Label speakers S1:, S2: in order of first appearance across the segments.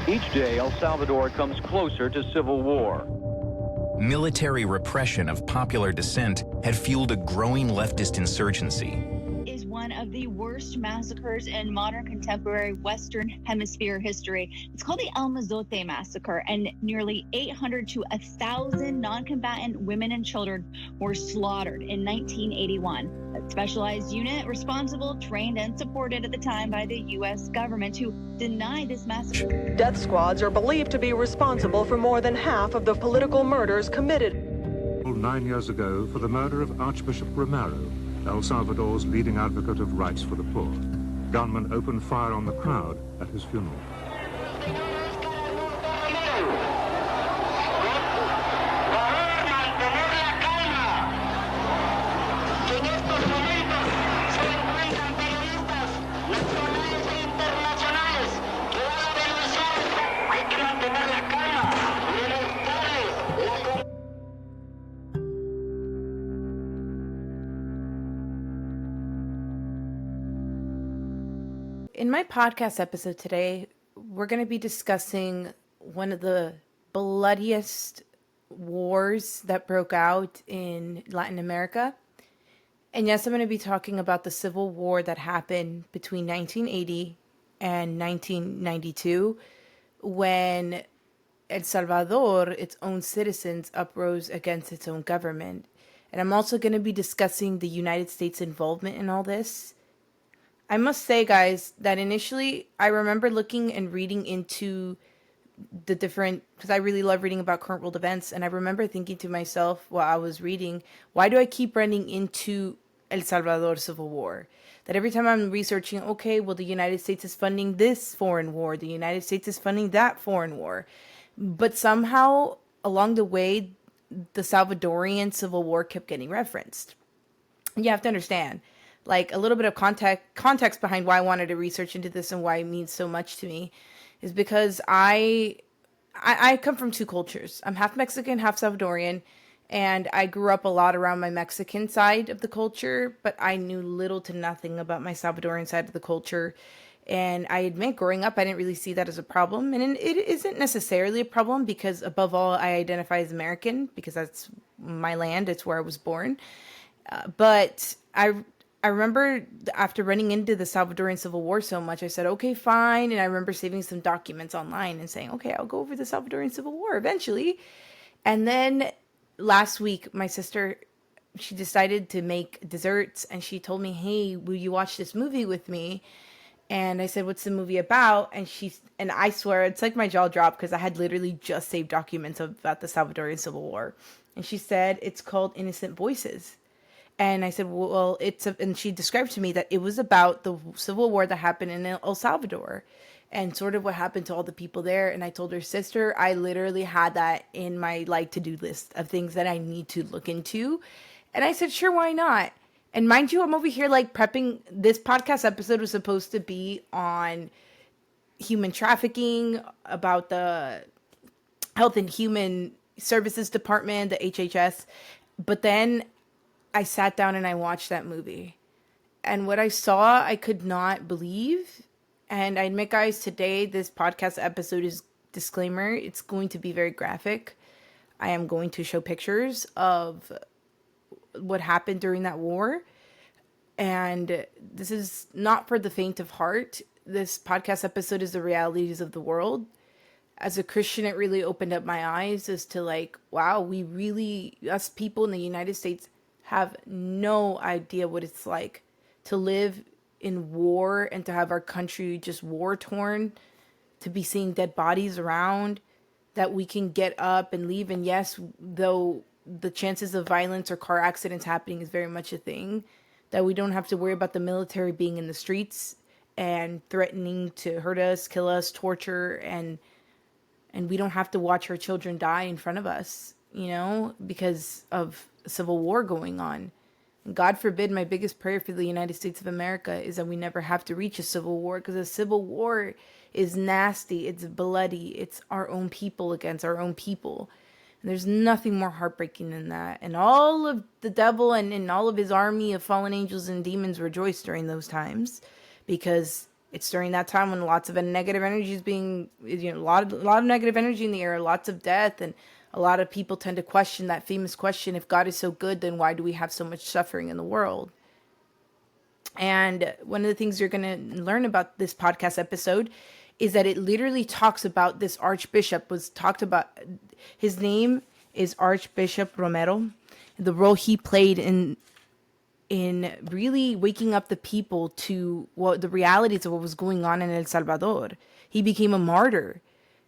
S1: Each day, El Salvador comes closer to civil war.
S2: Military repression of popular dissent had fueled a growing leftist insurgency.
S3: Is one of the worst massacres in modern contemporary Western Hemisphere history. It's called the Mozote massacre, and nearly 800 to 1,000 non-combatant women and children were slaughtered in 1981. A specialized unit responsible, trained, and supported at the time by the U.S. government who denied this massacre.
S4: Death squads are believed to be responsible for more than half of the political murders committed.
S5: 9 years ago for the murder of Archbishop Romero, El Salvador's leading advocate of rights for the poor. Gunmen opened fire on the crowd at his funeral.
S6: In my podcast episode today, we're going to be discussing one of the bloodiest wars that broke out in Latin America. And yes, I'm going to be talking about the Civil War that happened between 1980 and 1992, when El Salvador, its own citizens, uprose against its own government. And I'm also going to be discussing the United States' involvement in all this. I must say, guys, that initially I remember looking and reading into the different, because I really love reading about current world events, and I remember thinking to myself while I was reading, why do I keep running into El Salvador Civil War? That every time I'm researching, okay, well, the United States is funding this foreign war, the United States is funding that foreign war. But somehow, along the way, the Salvadorian Civil War kept getting referenced. You have to understand, like, a little bit of context behind why I wanted to research into this and why it means so much to me is because I come from two cultures. I'm half Mexican, half Salvadorian, and I grew up a lot around my Mexican side of the culture, but I knew little to nothing about my Salvadorian side of the culture. And I admit, growing up, I didn't really see that as a problem. And it isn't necessarily a problem because, above all, I identify as American because that's my land. It's where I was born. But I remember after running into the Salvadorian Civil War so much, I said, okay, fine. And I remember saving some documents online and saying, okay, I'll go over the Salvadorian Civil War eventually. And then last week, my sister, she decided to make desserts and she told me, hey, will you watch this movie with me? And I said, what's the movie about? And I swear, it's like my jaw dropped because I had literally just saved documents about the Salvadorian Civil War. And she said, it's called Innocent Voices. And I said, well, and she described to me that it was about the civil war that happened in El Salvador and sort of what happened to all the people there. And I told her, sister, I literally had that in my to-do list of things that I need to look into. And I said, sure, why not? And mind you, I'm over here prepping. This podcast episode was supposed to be on human trafficking, about the Health and Human Services Department, the HHS. But then I sat down and I watched that movie. And what I saw, I could not believe. And I admit, guys, today, this podcast episode is disclaimer. It's going to be very graphic. I am going to show pictures of what happened during that war. And this is not for the faint of heart. This podcast episode is the realities of the world. As a Christian, it really opened up my eyes as to wow, we really, us people in the United States, have no idea what it's like to live in war and to have our country just war torn, to be seeing dead bodies around, that we can get up and leave. And yes, though the chances of violence or car accidents happening is very much a thing, that we don't have to worry about the military being in the streets and threatening to hurt us, kill us, torture, and we don't have to watch our children die in front of us, because of civil war going on. And God forbid, my biggest prayer for the United States of America is that we never have to reach a civil war, because a civil war is nasty, it's bloody, it's our own people against our own people. And there's nothing more heartbreaking than that. And all of the devil and all of his army of fallen angels and demons rejoice during those times, because It's during that time when lots of negative energy is being, a lot of negative energy in the air, lots of death, and a lot of people tend to question that famous question: if God is so good, then why do we have so much suffering in the world? And one of the things you're going to learn about this podcast episode is that it literally talks about this archbishop his name is Archbishop Romero, the role he played in really waking up the people to the realities of what was going on in El Salvador. He became a martyr.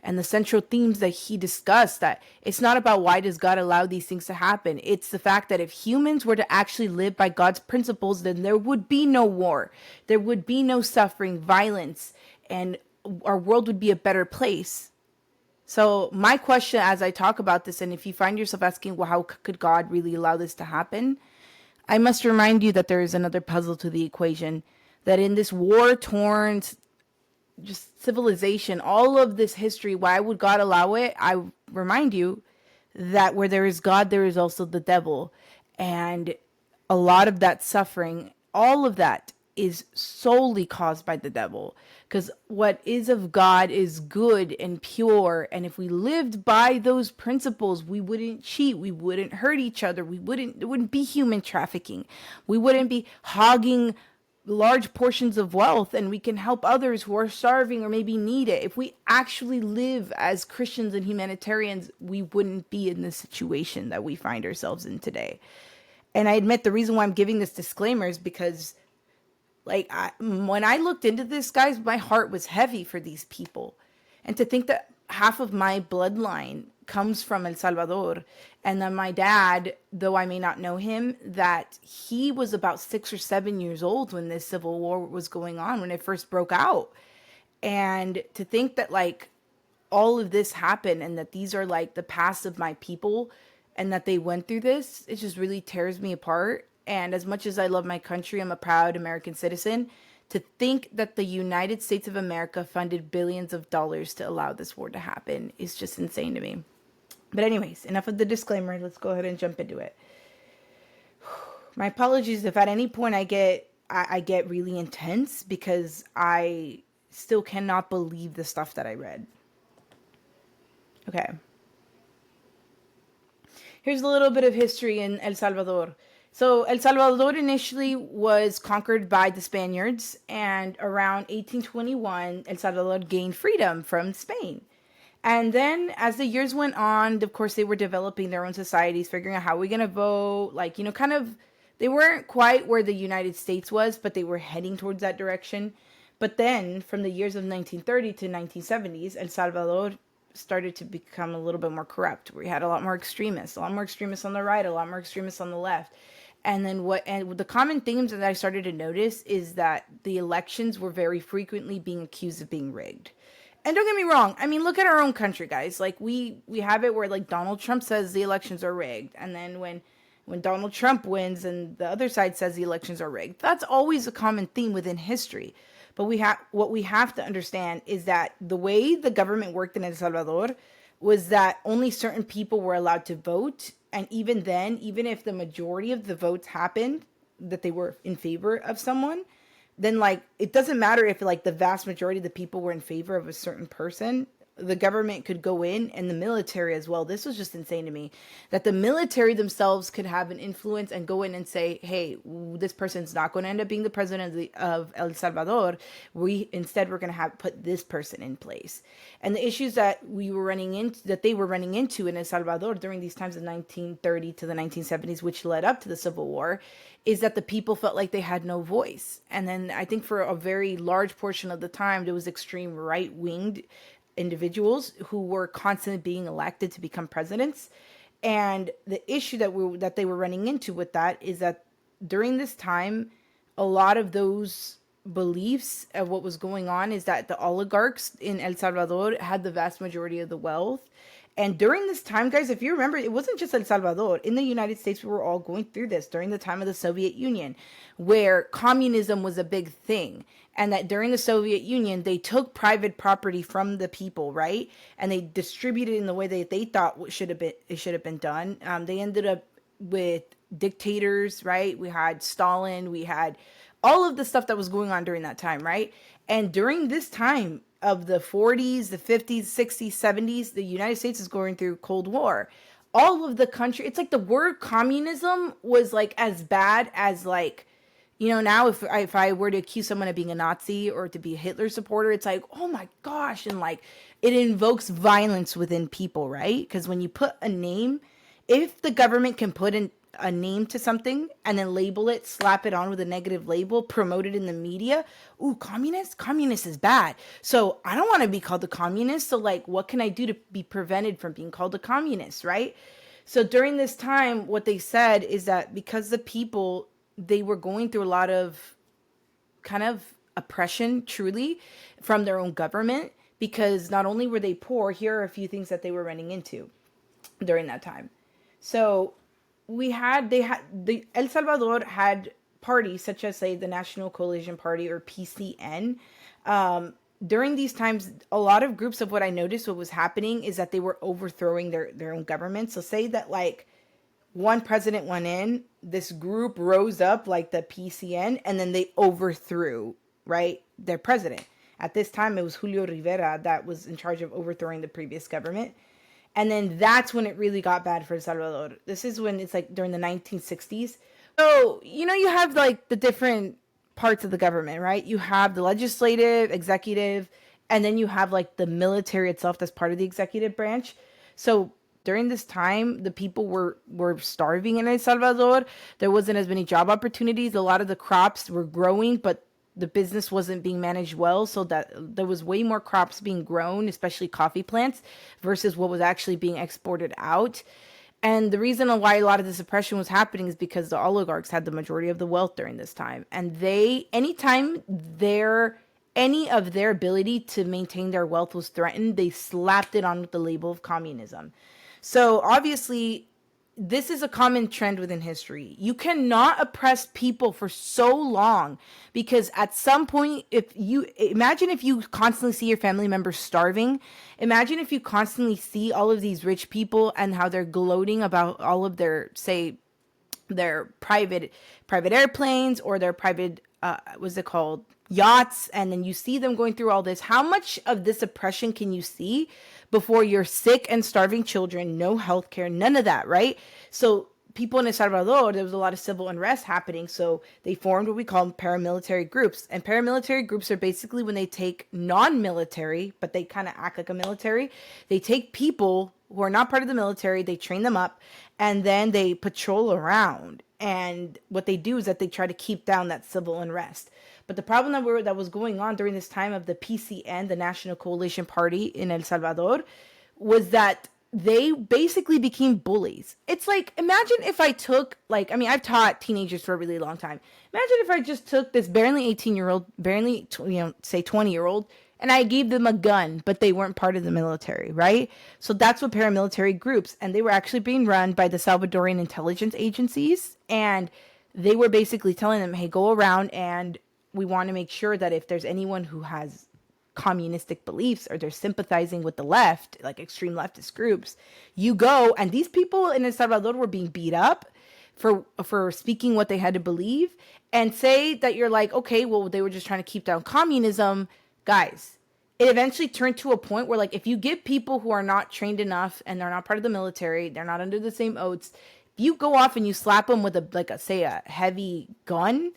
S6: And the central themes that he discussed, that it's not about why does God allow these things to happen. It's the fact that if humans were to actually live by God's principles, then there would be no war. There would be no suffering, violence, and our world would be a better place. So my question as I talk about this, and if you find yourself asking, well, how could God really allow this to happen? I must remind you that there is another puzzle to the equation, that in this war-torn just civilization, all of this history, why would God allow it? I remind you that where there is God, there is also the devil. And a lot of that suffering, all of that is solely caused by the devil. Because what is of God is good and pure. And if we lived by those principles, we wouldn't cheat. We wouldn't hurt each other. There wouldn't be human trafficking. We wouldn't be hogging large portions of wealth, and we can help others who are starving or maybe need it. If we actually live as Christians and humanitarians, we wouldn't be in the situation that we find ourselves in today. And I admit the reason why I'm giving this disclaimer is because when I looked into this, guys, my heart was heavy for these people. And to think that half of my bloodline comes from El Salvador, and then my dad, though I may not know him, that he was about 6 or 7 years old when this civil war was going on, when it first broke out. And to think that all of this happened and that these are the past of my people and that they went through this, it just really tears me apart. And as much as I love my country, I'm a proud American citizen. To think that the United States of America funded billions of dollars to allow this war to happen is just insane to me. But anyways, enough of the disclaimer. Let's go ahead and jump into it. My apologies if at any point I get really intense, because I still cannot believe the stuff that I read. Okay. Here's a little bit of history in El Salvador. So El Salvador initially was conquered by the Spaniards, and around 1821, El Salvador gained freedom from Spain. And then as the years went on, of course, they were developing their own societies, figuring out how we're going to vote, they weren't quite where the United States was, but they were heading towards that direction. But then from the years of 1930 to 1970s, El Salvador started to become a little bit more corrupt. We had a lot more extremists on the right, a lot more extremists on the left. And then the common themes that I started to notice is that the elections were very frequently being accused of being rigged. And don't get me wrong. I mean, look at our own country, guys. We have it where Donald Trump says the elections are rigged. And then when Donald Trump wins and the other side says the elections are rigged, that's always a common theme within history. But what we have to understand is that the way the government worked in El Salvador was that only certain people were allowed to vote. And even then, even if the majority of the votes happened that they were in favor of someone, then it doesn't matter if the vast majority of the people were in favor of a certain person. The government could go in, and the military as well. This was just insane to me, that the military themselves could have an influence and go in and say, hey, this person's not going to end up being the president of El Salvador. We're going to put this person in place. And the issues that they were running into in El Salvador during these times of 1930 to the 1970s, which led up to the Civil War, is that the people felt like they had no voice. And then I think for a very large portion of the time, there was extreme right-winged individuals who were constantly being elected to become presidents. And the issue that they were running into with that is that during this time, a lot of those beliefs of what was going on is that the oligarchs in El Salvador had the vast majority of the wealth. And during this time, guys, if you remember, it wasn't just El Salvador. In the United States, we were all going through this during the time of the Soviet Union, where communism was a big thing. And that during the Soviet Union, they took private property from the people, right? And they distributed it in the way that they thought it should have been done. They ended up with dictators, right? We had Stalin, we had all of the stuff that was going on during that time, right? And during this time of the 40s, the 50s, 60s, 70s, the United States is going through Cold War. All of the country, it's like the word communism was like as bad as like, you know, now if I were to accuse someone of being a Nazi or to be a Hitler supporter, it's like, oh my gosh. And like, it invokes violence within people, right? Because when you put a name, if the government can put in a name to something and then label it, slap it on with a negative label, promote it in the media, ooh, communist is bad. So I don't want to be called a communist. So like, what can I do to be prevented from being called a communist, right? So during this time, what they said is that because the people, they were going through a lot of kind of oppression, truly, from their own government, because not only were they poor, here are a few things that they were running into during that time. So El Salvador had parties such as, say, the National Coalition Party or PCN. During these times, a lot of groups of what I noticed what was happening is that they were overthrowing their own government. So say that like one president went in, this group rose up like the PCN, and then they overthrew, right, their president. At this time, it was Julio Rivera that was in charge of overthrowing the previous government. And then that's when it really got bad for El Salvador. This is when it's like during the 1960s. So, you know, you have like the different parts of the government, right? You have the legislative, executive, and then you have like the military itself that's part of the executive branch. So during this time, the people were starving in El Salvador. There wasn't as many job opportunities. A lot of the crops were growing, but the business wasn't being managed well, so that there was way more crops being grown, especially coffee plants, versus what was actually being exported out. And the reason why a lot of this oppression was happening is because the oligarchs had the majority of the wealth during this time. And they, anytime any of their ability to maintain their wealth was threatened, they slapped it on with the label of communism. So obviously, this is a common trend within history. You cannot oppress people for so long, because at some point, if you constantly see your family members starving, imagine if you constantly see all of these rich people and how they're gloating about all of their, say, their private airplanes or their private, what's it called, yachts, and then you see them going through all this. How much of this oppression can you see before you're sick and starving children, no health care, none of that, right? So people in El Salvador, there was a lot of civil unrest happening, so they formed what we call paramilitary groups. And paramilitary groups are basically when they take non-military, but they kind of act like a military. They take people who are not part of the military, they train them up, and then they patrol around. And what they do is that they try to keep down that civil unrest. But the problem that was going on during this time of the PCN, the National Coalition Party in El Salvador, was that they basically became bullies. It's like, imagine if I took, like, I mean, I've taught teenagers for a really long time. Imagine if I just took this barely 18-year-old, barely, say 20-year-old, and I gave them a gun, but they weren't part of the military, right? So that's what paramilitary groups, and they were actually being run by the Salvadorian intelligence agencies, and they were basically telling them, hey, go around, and we want to make sure that if there's anyone who has communistic beliefs or they're sympathizing with the left, like extreme leftist groups, you go. And these people in El Salvador were being beat up for speaking what they had to believe. And say that you're like, okay, well, they were just trying to keep down communism. Guys, it eventually turned to a point where, like, if you give people who are not trained enough and they're not part of the military, they're not under the same oaths, if you go off and you slap them with a heavy gun,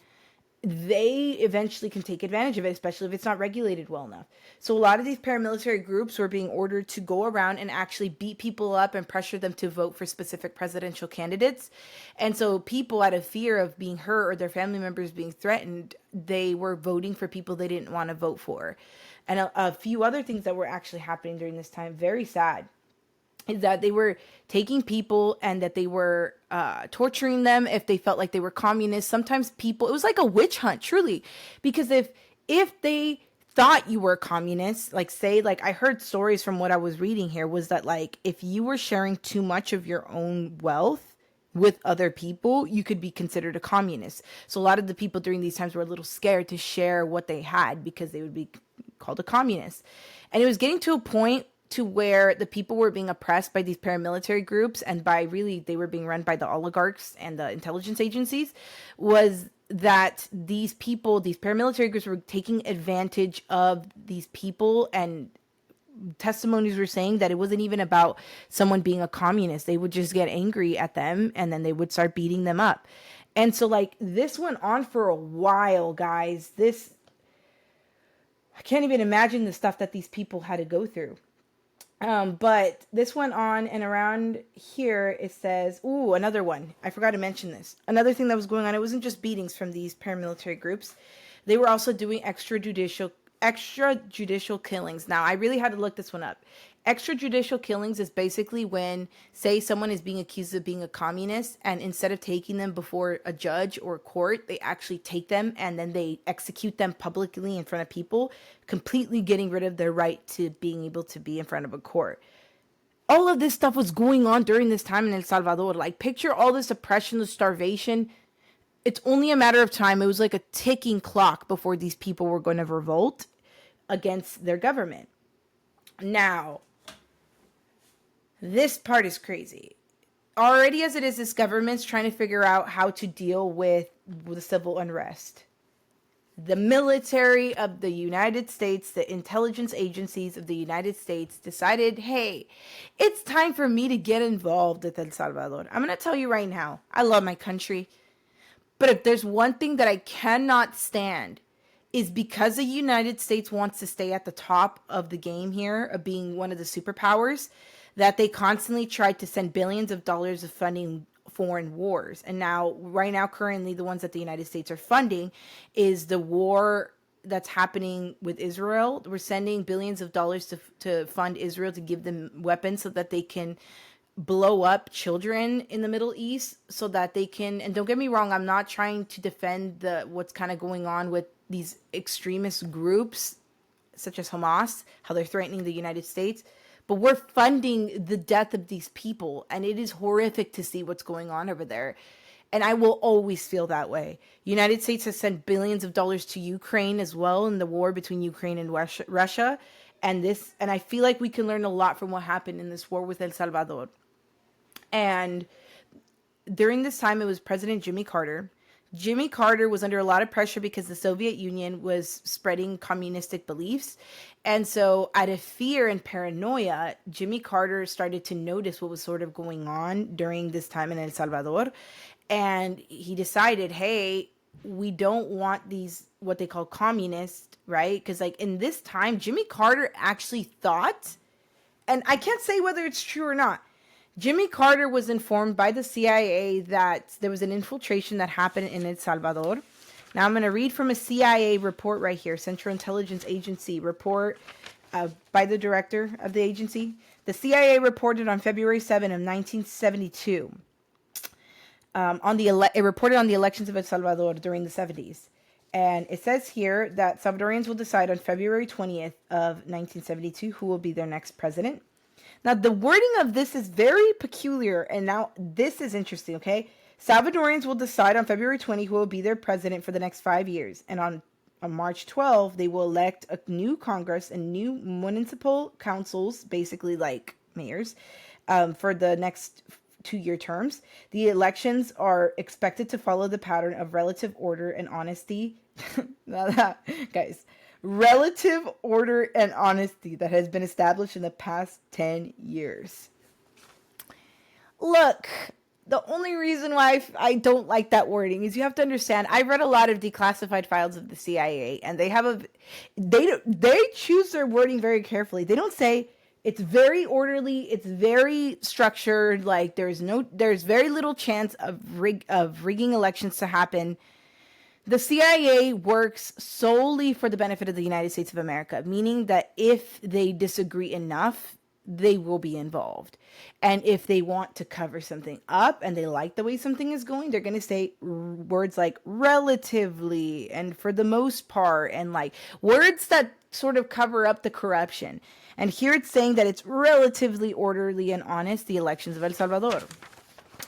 S6: they eventually can take advantage of it, especially if it's not regulated well enough. So a lot of these paramilitary groups were being ordered to go around and actually beat people up and pressure them to vote for specific presidential candidates. And so people, out of fear of being hurt or their family members being threatened, they were voting for people they didn't want to vote for. And a few other things that were actually happening during this time, very sad, is that they were taking people and that they were torturing them if they felt like they were communists. Sometimes people, it was like a witch hunt, truly. Because if they thought you were a communist, like, say, like, I heard stories from what I was reading here, was that, like, if you were sharing too much of your own wealth with other people, you could be considered a communist. So a lot of the people during these times were a little scared to share what they had because they would be called a communist. And it was getting to a point to where the people were being oppressed by these paramilitary groups, and by really, they were being run by the oligarchs and the intelligence agencies, was that these people, these paramilitary groups, were taking advantage of these people, and testimonies were saying that it wasn't even about someone being a communist. They would just get angry at them and then they would start beating them up. And so like this went on for a while, guys. I can't even imagine the stuff that these people had to go through. But this went on, and around here it says, ooh, another one. I forgot to mention this. Another thing that was going on, it wasn't just beatings from these paramilitary groups. They were also doing extrajudicial killings. Now, I really had to look this one up. Extrajudicial killings is basically when, say, someone is being accused of being a communist, and instead of taking them before a judge or a court, they actually take them and then they execute them publicly in front of people, completely getting rid of their right to being able to be in front of a court. All of this stuff was going on during this time in El Salvador. Like, picture all this oppression, the starvation. It's only a matter of time. It was like a ticking clock before these people were going to revolt against their government. Now, this part is crazy. Already as it is, this government's trying to figure out how to deal with the civil unrest. The military of the United States, the intelligence agencies of the United States decided, hey, it's time for me to get involved with El Salvador. I'm going to tell you right now, I love my country. But if there's one thing that I cannot stand, is because the United States wants to stay at the top of the game here, of being one of the superpowers, that they constantly tried to send billions of dollars of funding foreign wars. And now, right now, currently, the ones that the United States are funding is the war that's happening with Israel. We're sending billions of dollars to fund Israel, to give them weapons so that they can blow up children in the Middle East, so that they can, and don't get me wrong, I'm not trying to defend what's kind of going on with these extremist groups, such as Hamas, how they're threatening the United States. But we're funding the death of these people, and it is horrific to see what's going on over there. And I will always feel that way. United States has sent billions of dollars to Ukraine as well in the war between Ukraine and Russia. And I feel like we can learn a lot from what happened in this war with El Salvador. And during this time, it was President Jimmy Carter. Jimmy Carter was under a lot of pressure because the Soviet Union was spreading communistic beliefs. And so out of fear and paranoia, Jimmy Carter started to notice what was sort of going on during this time in El Salvador. And he decided, hey, we don't want these, what they call communists, right? Because like in this time, Jimmy Carter actually thought, and I can't say whether it's true or not, Jimmy Carter was informed by the CIA that there was an infiltration that happened in El Salvador. Now I'm going to read from a CIA report right here, Central Intelligence Agency report by the director of the agency. The CIA reported on February 7 of 1972. It reported on the elections of El Salvador during the 70s. And it says here that Salvadorians will decide on February 20th of 1972 who will be their next president. Now, the wording of this is very peculiar, and now this is interesting, okay? Salvadorians will decide on February 20 who will be their president for the next 5 years, and on March 12, they will elect a new Congress and new municipal councils, basically like mayors, for the next 2-year terms. The elections are expected to follow the pattern of relative order and honesty. Guys, relative order and honesty that has been established in the past 10 years. Look, the only reason why I don't like that wording is you have to understand, I read a lot of declassified files of the CIA, and they choose their wording very carefully. They don't say it's very orderly, it's very structured, like there's very little chance of rigging elections to happen. The CIA works solely for the benefit of the United States of America, meaning that if they disagree enough, they will be involved. And if they want to cover something up and they like the way something is going, they're going to say words like relatively and for the most part, and like words that sort of cover up the corruption. And here it's saying that it's relatively orderly and honest, the elections of El Salvador.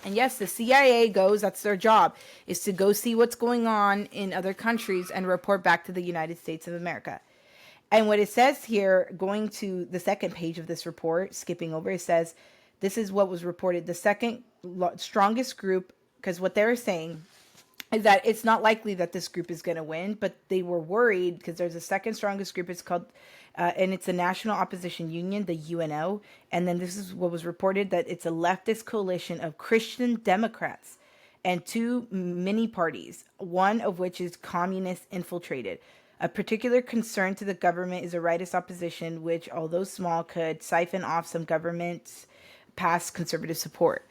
S6: And yes, the CIA goes, that's their job, is to go see what's going on in other countries and report back to the United States of America. And what it says here, going to the second page of this report, skipping over, it says, this is what was reported. The second strongest group, because what they're saying is that it's not likely that this group is going to win, but they were worried because there's a second strongest group. It's called, and it's the National Opposition Union, the UNO. And then this is what was reported, that it's a leftist coalition of Christian Democrats and two mini parties, one of which is communist infiltrated. A particular concern to the government is a rightist opposition, which, although small, could siphon off some government's past conservative support.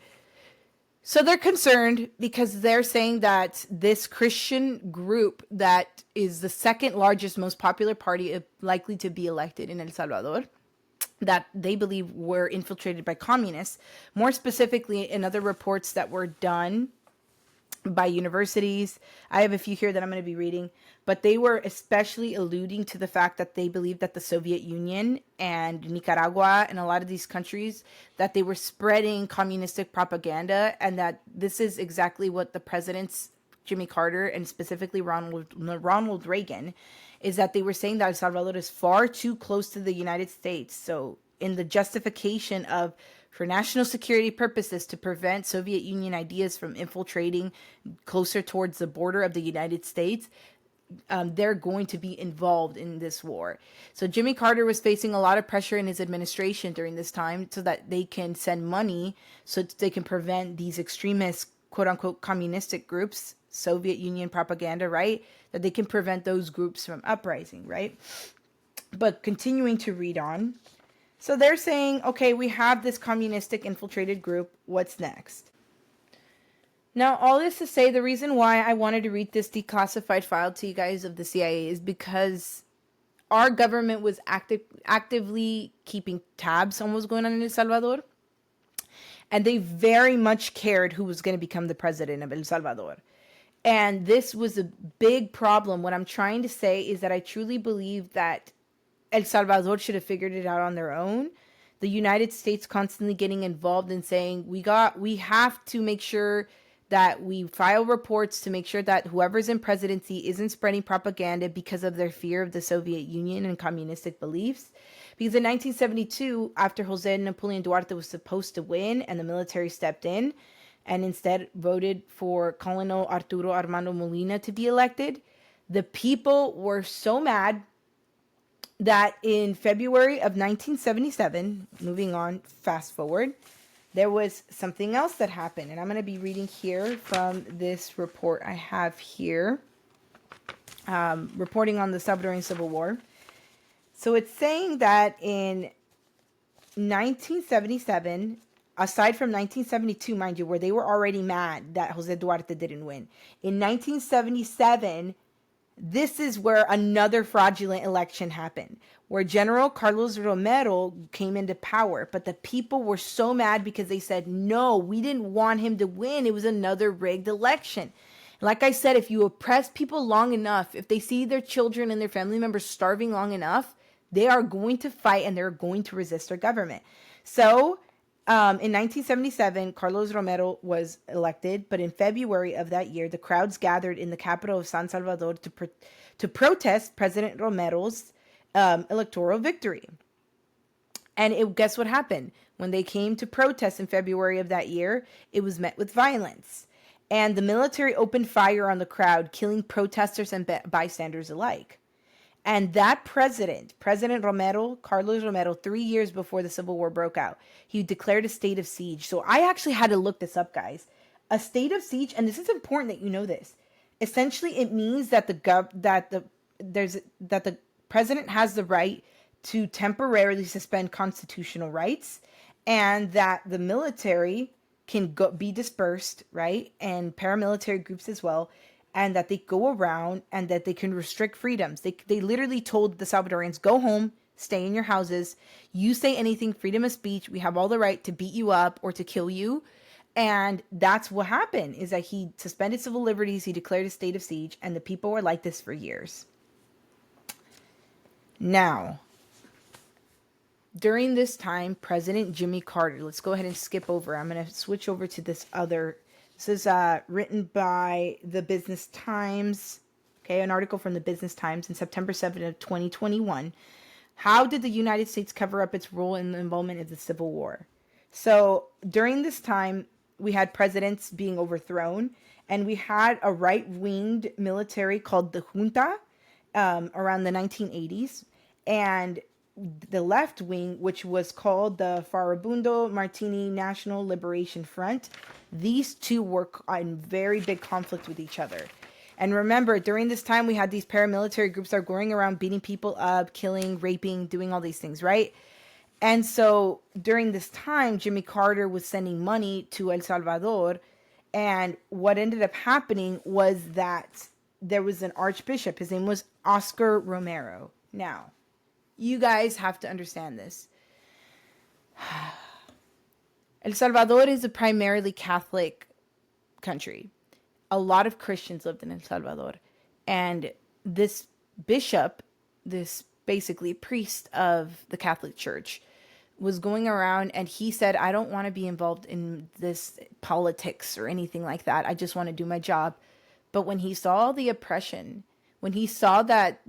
S6: So they're concerned because they're saying that this Christian group that is the second largest, most popular party likely to be elected in El Salvador, that they believe were infiltrated by communists. More specifically, in other reports that were done by universities, I have a few here that I'm going to be reading, but they were especially alluding to the fact that they believed that the Soviet Union and Nicaragua and a lot of these countries, that they were spreading communistic propaganda, and that this is exactly what the presidents, Jimmy Carter and specifically Ronald Reagan, is that they were saying that El Salvador is far too close to the United States. So in the justification of, for national security purposes, to prevent Soviet Union ideas from infiltrating closer towards the border of the United States, they're going to be involved in this war. So Jimmy Carter was facing a lot of pressure in his administration during this time so that they can send money so that they can prevent these extremist, quote unquote, communistic groups, Soviet Union propaganda, right? That they can prevent those groups from uprising, right? But continuing to read on. So they're saying, okay, we have this communistic infiltrated group. What's next? Now, all this to say, the reason why I wanted to read this declassified file to you guys of the CIA is because our government was actively keeping tabs on what was going on in El Salvador. And they very much cared who was going to become the president of El Salvador. And this was a big problem. What I'm trying to say is that I truly believe that El Salvador should have figured it out on their own. The United States constantly getting involved and saying, we have to make sure that we file reports to make sure that whoever's in presidency isn't spreading propaganda because of their fear of the Soviet Union and communistic beliefs. Because in 1972, after Jose Napoleon Duarte was supposed to win and the military stepped in and instead voted for Colonel Arturo Armando Molina to be elected, the people were so mad that in February of 1977, moving on, fast forward, there was something else that happened. And I'm going to be reading here from this report I have here, reporting on the Salvadorian Civil War. So it's saying that in 1977, aside from 1972, mind you, where they were already mad that Jose Duarte didn't win, in 1977, this is where another fraudulent election happened, where General Carlos Romero came into power. But the people were so mad because they said, no, we didn't want him to win. It was another rigged election. Like I said, if you oppress people long enough, if they see their children and their family members starving long enough, they are going to fight and they're going to resist their government. So in 1977, Carlos Romero was elected, but in February of that year, the crowds gathered in the capital of San Salvador to protest President Romero's electoral victory. And guess what happened? When they came to protest in February of that year, it was met with violence. And the military opened fire on the crowd, killing protesters and bystanders alike. And that President Romero, Carlos Romero, 3 years before the Civil War broke out, he declared a state of siege. So I actually had to look this up, guys. A state of siege, and this is important that you know this. Essentially, it means that the president has the right to temporarily suspend constitutional rights, and that the military can be dispersed, right, and paramilitary groups as well, and that they go around and that they can restrict freedoms. They literally told the Salvadorians, go home, stay in your houses. You say anything, freedom of speech. We have all the right to beat you up or to kill you. And that's what happened, is that he suspended civil liberties. He declared a state of siege, and the people were like this for years. Now, during this time, President Jimmy Carter, let's go ahead and skip over. I'm going to switch over to this other. This is written by the Business Times, okay, an article from the Business Times in September 7th of 2021. How did the United States cover up its role in the involvement of the Civil War? So during this time, we had presidents being overthrown, And we had a right-winged military called the Junta around the 1980s. And the left wing, which was called the Farabundo Martini National Liberation Front, these two were in very big conflict with each other. And remember, during this time, we had these paramilitary groups that are going around beating people up, killing, raping, doing all these things, right? And so during this time, Jimmy Carter was sending money to El Salvador. And what ended up happening was that there was an archbishop. His name was Oscar Romero. Now, you guys have to understand this. El Salvador is a primarily Catholic country. A lot of Christians lived in El Salvador. And this bishop, this basically priest of the Catholic Church, was going around and he said, I don't want to be involved in this politics or anything like that. I just want to do my job. But when he saw the oppression, when he saw that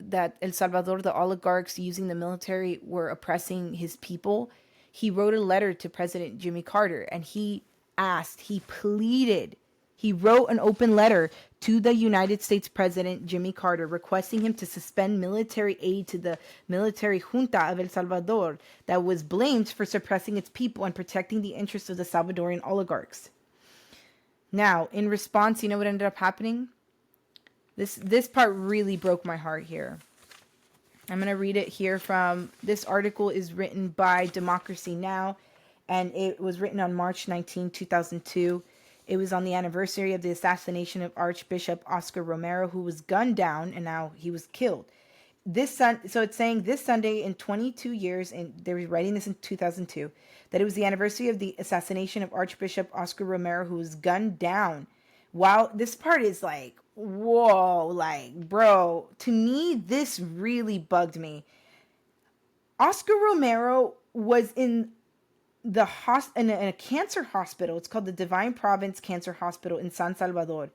S6: El Salvador, the oligarchs using the military were oppressing his people, he wrote a letter to President Jimmy Carter and he pleaded. He wrote an open letter to the United States President Jimmy Carter requesting him to suspend military aid to the military junta of El Salvador that was blamed for suppressing its people and protecting the interests of the Salvadorian oligarchs. Now, in response, you know what ended up happening? This part really broke my heart here. I'm going to read it here from, this article is written by Democracy Now! And it was written on March 19, 2002. It was on the anniversary of the assassination of Archbishop Oscar Romero, who was gunned down and now he was killed. So it's saying this Sunday in 22 years, and they were writing this in 2002, that it was the anniversary of the assassination of Archbishop Oscar Romero, who was gunned down. Wow, this part is like, whoa, like, bro, to me, this really bugged me. Oscar Romero was in in a cancer hospital. It's called the Divine Province Cancer Hospital in San Salvador.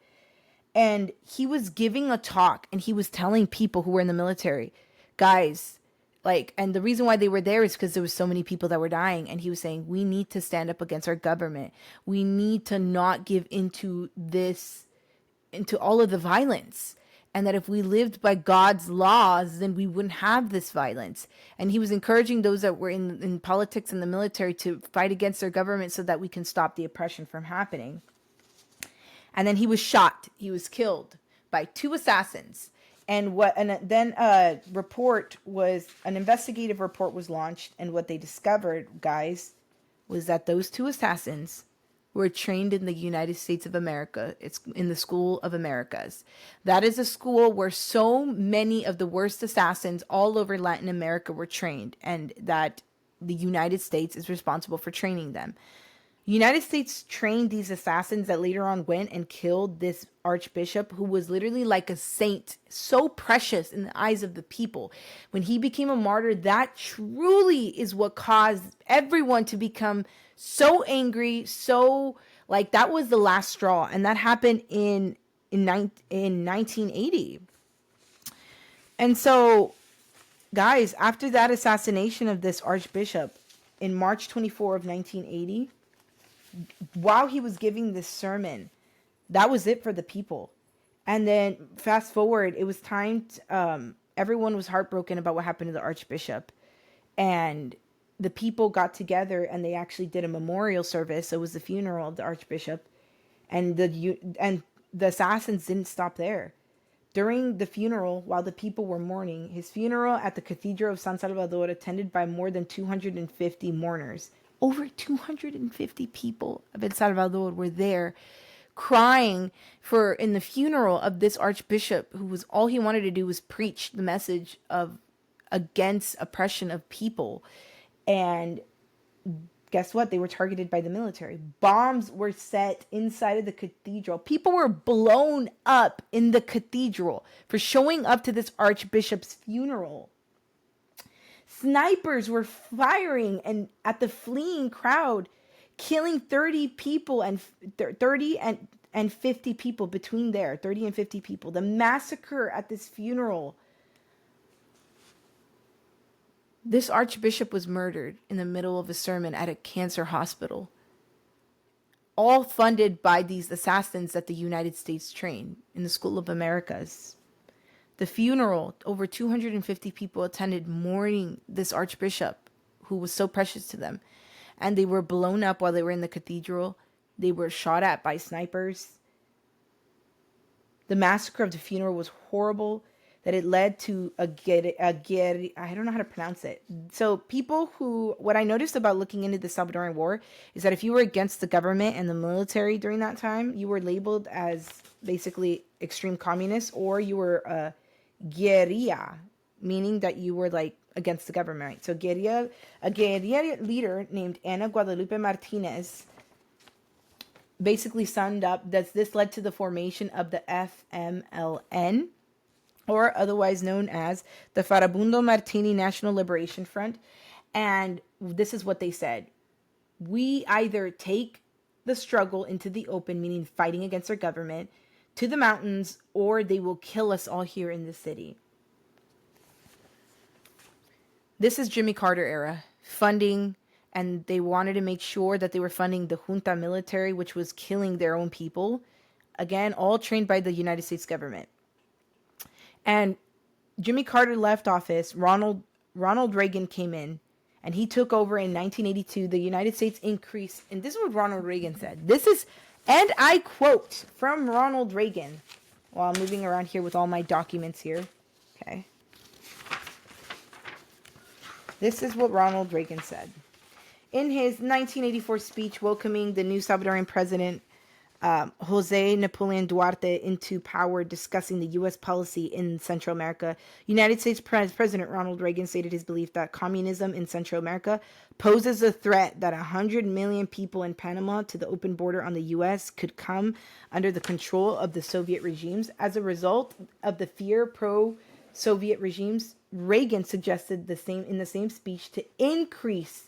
S6: And he was giving a talk and he was telling people who were in the military, guys, like, and the reason why they were there is because there was so many people that were dying. And he was saying, we need to stand up against our government. We need to not give into all of the violence. And that if we lived by God's laws, then we wouldn't have this violence. And he was encouraging those that were in politics and the military to fight against their government so that we can stop the oppression from happening. And then he was shot. He was killed by two assassins. And then an investigative report was launched. And what they discovered, guys, was that those two assassins were trained in the United States of America. It's in the School of Americas. That is a school where so many of the worst assassins all over Latin America were trained, and that the United States is responsible for training them. United States trained these assassins that later on went and killed this archbishop who was literally like a saint, so precious in the eyes of the people. When he became a martyr, that truly is what caused everyone to become so angry, so like that was the last straw. And that happened in 1980. And so, guys, after that assassination of this archbishop in March 24 of 1980, while he was giving this sermon, that was it for the people. And then fast forward, it was time everyone was heartbroken about what happened to the archbishop, and the people got together and they actually did a memorial service. So it was the funeral of the archbishop, and the assassins didn't stop there. During the funeral, while the people were mourning, his funeral at the Cathedral of San Salvador, attended by more than 250 mourners. Over 250 people of El Salvador were there crying in the funeral of this archbishop who was, all he wanted to do was preach the message of against oppression of people. And guess what? They were targeted by the military. Bombs were set inside of the cathedral. People were blown up in the cathedral for showing up to this archbishop's funeral. Snipers were firing and at the fleeing crowd, killing 30 people and 30 and 50 people between there, 30 and 50 people. The massacre at this funeral. This archbishop was murdered in the middle of a sermon at a cancer hospital. all funded by these assassins that the United States trained in the School of Americas. The funeral, over 250 people attended mourning this archbishop who was so precious to them. And they were blown up while they were in the cathedral. They were shot at by snipers. The massacre of the funeral was horrible, that it led to I don't know how to pronounce it. So people who, what I noticed about looking into the Salvadorian War is that if you were against the government and the military during that time, you were labeled as basically extreme communist, or you were a guerrilla, meaning that you were like against the government, right? So a guerrilla leader named Ana Guadalupe Martinez basically summed up that this led to the formation of the FMLN, or otherwise known as the Farabundo Martini National Liberation Front. And this is what they said: we either take the struggle into the open, meaning fighting against our government, to the mountains, or they will kill us all here in the city. This is Jimmy Carter era funding, and they wanted to make sure that they were funding the junta military, which was killing their own people. Again, all trained by the United States government. And Jimmy Carter left office. Ronald Reagan came in, and he took over in 1982. The United States increased, and this is what Ronald Reagan said. This is, and I quote from Ronald Reagan, while I'm moving around here with all my documents here. Okay. This is what Ronald Reagan said. In his 1984 speech welcoming the new Salvadorian president, Jose Napoleon Duarte, into power, discussing the U.S. policy in Central America, United States President Ronald Reagan stated his belief that communism in Central America poses a threat that 100 million people in Panama to the open border on the U.S. could come under the control of the Soviet regimes. As a result of the fear pro-Soviet regimes, Reagan suggested in the same speech to increase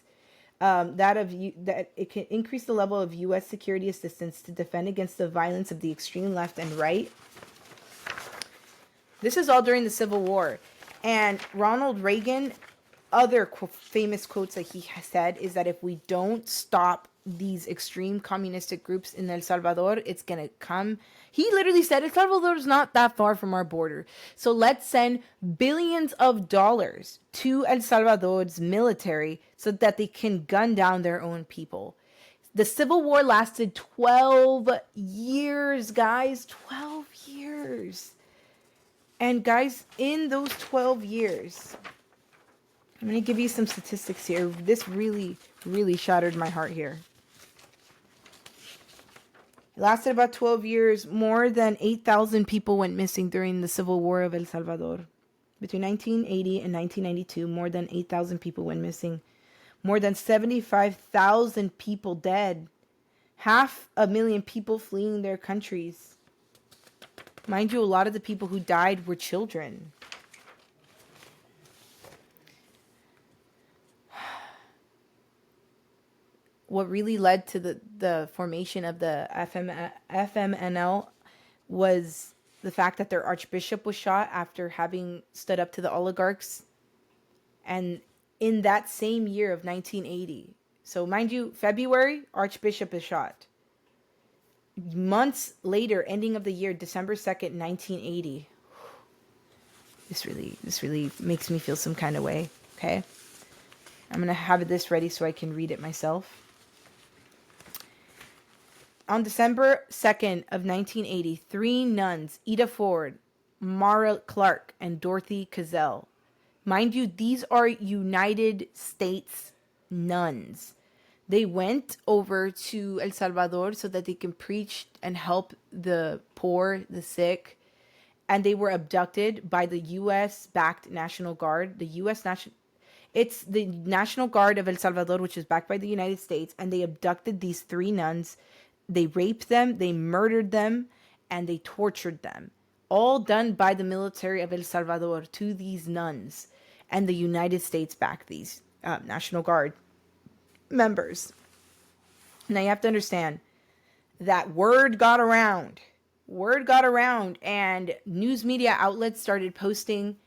S6: that it can increase the level of U.S. security assistance to defend against the violence of the extreme left and right. This is all during the Civil War. And Ronald Reagan, other famous quotes that he has said is that if we don't stop these extreme communistic groups in El Salvador, it's going to come. He literally said, El Salvador is not that far from our border, so let's send billions of dollars to El Salvador's military so that they can gun down their own people. The Civil War lasted 12 years, guys. 12 years. And guys, in those 12 years, I'm going to give you some statistics here. This really, really shattered my heart here. It lasted about 12 years. More than 8,000 people went missing during the Civil War of El Salvador. Between 1980 and 1992, more than 8,000 people went missing. More than 75,000 people dead. 500,000 people fleeing their countries. Mind you, a lot of the people who died were children. What really led to the formation of the FMNL was the fact that their archbishop was shot after having stood up to the oligarchs. And in that same year of 1980, so mind you, February, archbishop is shot. Months later, ending of the year, December 2nd, 1980. This really makes me feel some kind of way, okay? I'm going to have this ready so I can read it myself. On December 2nd of 1980, 3 nuns, Ida Ford, Mara Clark, and Dorothy Cazell. Mind you, these are United States nuns. They went over to El Salvador so that they can preach and help the poor, the sick, and they were abducted by the U.S.-backed National Guard. It's the National Guard of El Salvador, which is backed by the United States, and they abducted these 3 nuns. They raped them, they murdered them, and they tortured them. All done by the military of El Salvador to these nuns. And the United States backed these National Guard members. Now you have to understand that word got around, and news media outlets started posting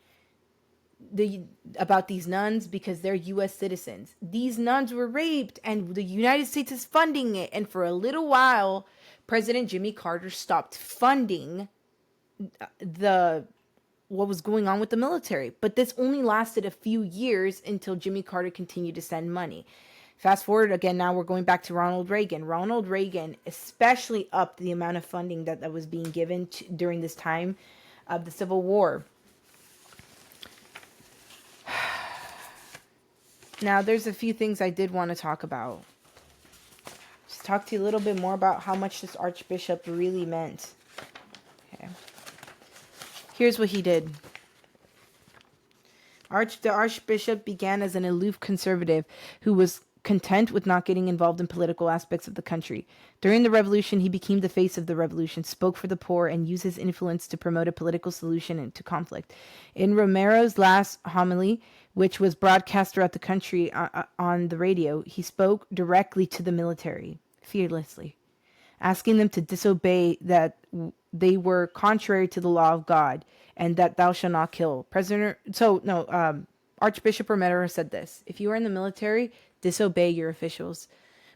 S6: about these nuns because they're U.S. citizens. These nuns were raped, and the United States is funding it. And for a little while, President Jimmy Carter stopped funding what was going on with the military. But this only lasted a few years until Jimmy Carter continued to send money. Fast forward again, now we're going back to Ronald Reagan. Ronald Reagan especially upped the amount of funding that was being given during this time of the Civil War. Now, there's a few things I did want to talk about. Just talk to you a little bit more about how much this Archbishop really meant. Okay. Here's what he did. The Archbishop began as an aloof conservative who was content with not getting involved in political aspects of the country. During the revolution, he became the face of the revolution, spoke for the poor, and used his influence to promote a political solution to conflict. In Romero's last homily, which was broadcast throughout the country on the radio, he spoke directly to the military, fearlessly, asking them to disobey, that they were contrary to the law of God, and that thou shalt not kill. Archbishop Romero said this: if you are in the military, disobey your officials,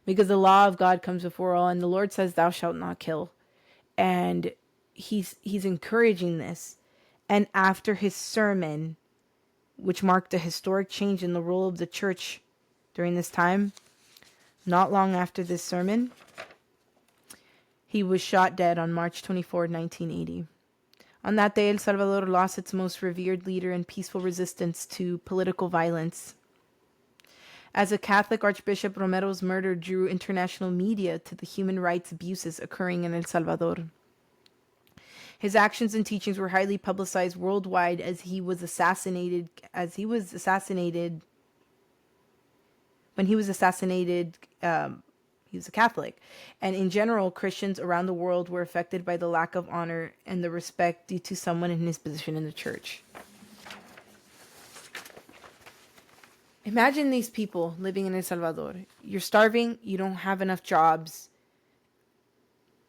S6: because the law of God comes before all, and the Lord says thou shalt not kill. And he's encouraging this. And after his sermon, which marked a historic change in the role of the church during this time, not long after this sermon, he was shot dead on March 24, 1980. On that day, El Salvador lost its most revered leader in peaceful resistance to political violence. As a Catholic, Archbishop Romero's murder drew international media to the human rights abuses occurring in El Salvador. His actions and teachings were highly publicized worldwide as he was assassinated. He was a Catholic. And in general, Christians around the world were affected by the lack of honor and the respect due to someone in his position in the church. Imagine these people living in El Salvador. You're starving, you don't have enough jobs,